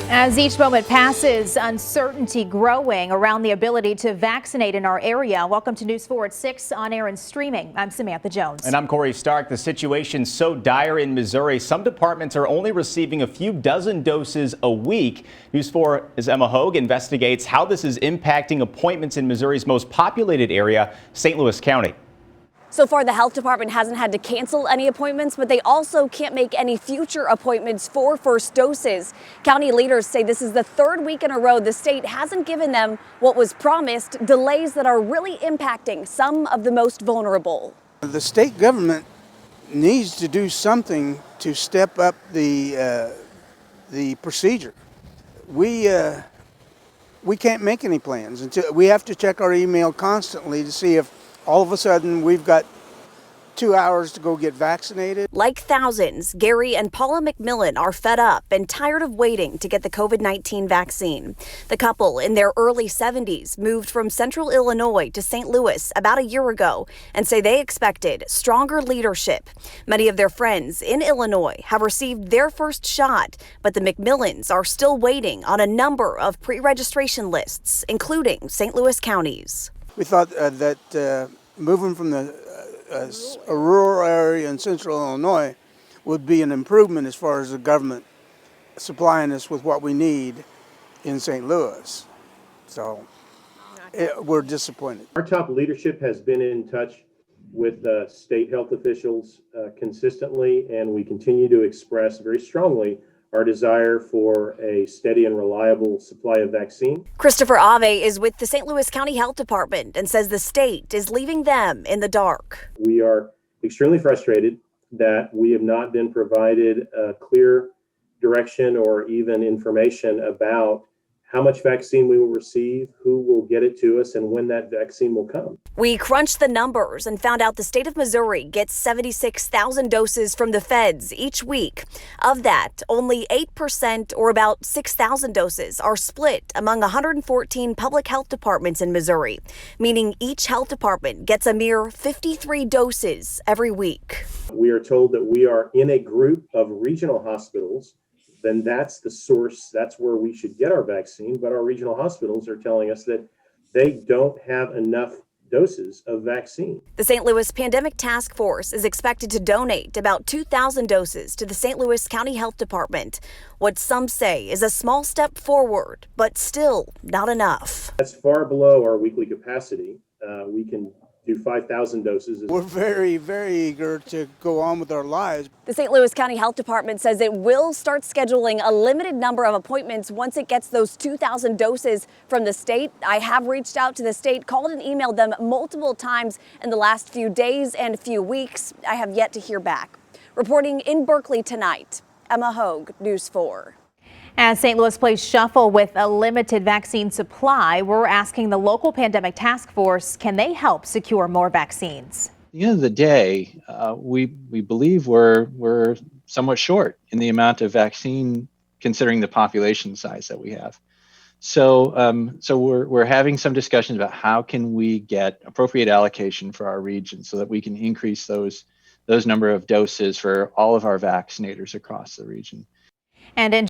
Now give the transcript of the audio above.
As each moment passes, uncertainty growing around the ability to vaccinate in our area. Welcome to News 4 at 6 on air and streaming. I'm Samantha Jones. And I'm Corey Stark. The situation's so dire in Missouri, some departments are only receiving a few dozen doses a week. News 4's Emma Hogue investigates how this is impacting appointments in Missouri's most populated area, St. Louis County. So far, the health department hasn't had to cancel any appointments, but they also can't make any future appointments for first doses. County leaders say this is the third week in a row the state hasn't given them what was promised, delays that are really impacting some of the most vulnerable. The state government needs to do something to step up the procedure. We can't make any plans until we have to check our email constantly to see if all of a sudden we've got 2 hours to go get vaccinated. Like thousands, Gary and Paula McMillan are fed up and tired of waiting to get the COVID-19 vaccine. The couple in their early 70s moved from central Illinois to St. Louis about a year ago and say they expected stronger leadership. Many of their friends in Illinois have received their first shot, but the McMillans are still waiting on a number of pre-registration lists, including St. Louis counties. We thought that moving from a rural area in central Illinois would be an improvement as far as the government supplying us with what we need in St. Louis. So we're disappointed. Our top leadership has been in touch with state health officials consistently, and we continue to express very strongly our desire for a steady and reliable supply of vaccine. Christopher Ave is with the St. Louis County Health Department and says the state is leaving them in the dark. We are extremely frustrated that we have not been provided a clear direction or even information about how much vaccine we will receive, who will get it to us, and when that vaccine will come. We crunched the numbers and found out the state of Missouri gets 76,000 doses from the feds each week. Of that, only 8% or about 6,000 doses are split among 114 public health departments in Missouri, meaning each health department gets a mere 53 doses every week. We are told that we are in a group of regional hospitals. Then that's the source, that's where we should get our vaccine. But our regional hospitals are telling us that they don't have enough doses of vaccine. The St. Louis Pandemic Task Force is expected to donate about 2,000 doses to the St. Louis County Health Department. What some say is a small step forward, but still not enough. That's far below our weekly capacity. We can do 5,000 doses. We're very, very eager to go on with our lives. The St. Louis County Health Department says it will start scheduling a limited number of appointments once it gets those 2,000 doses from the state. I have reached out to the state, called and emailed them multiple times in the last few days and few weeks. I have yet to hear back. Reporting in Berkeley tonight, Emma Hogue, News 4. As St. Louis plays shuffle with a limited vaccine supply, we're asking the local pandemic task force, can they help secure more vaccines? At the end of the day, we believe we're somewhat short in the amount of vaccine considering the population size that we have. So we're having some discussions about how can we get appropriate allocation for our region so that we can increase those number of doses for all of our vaccinators across the region. And in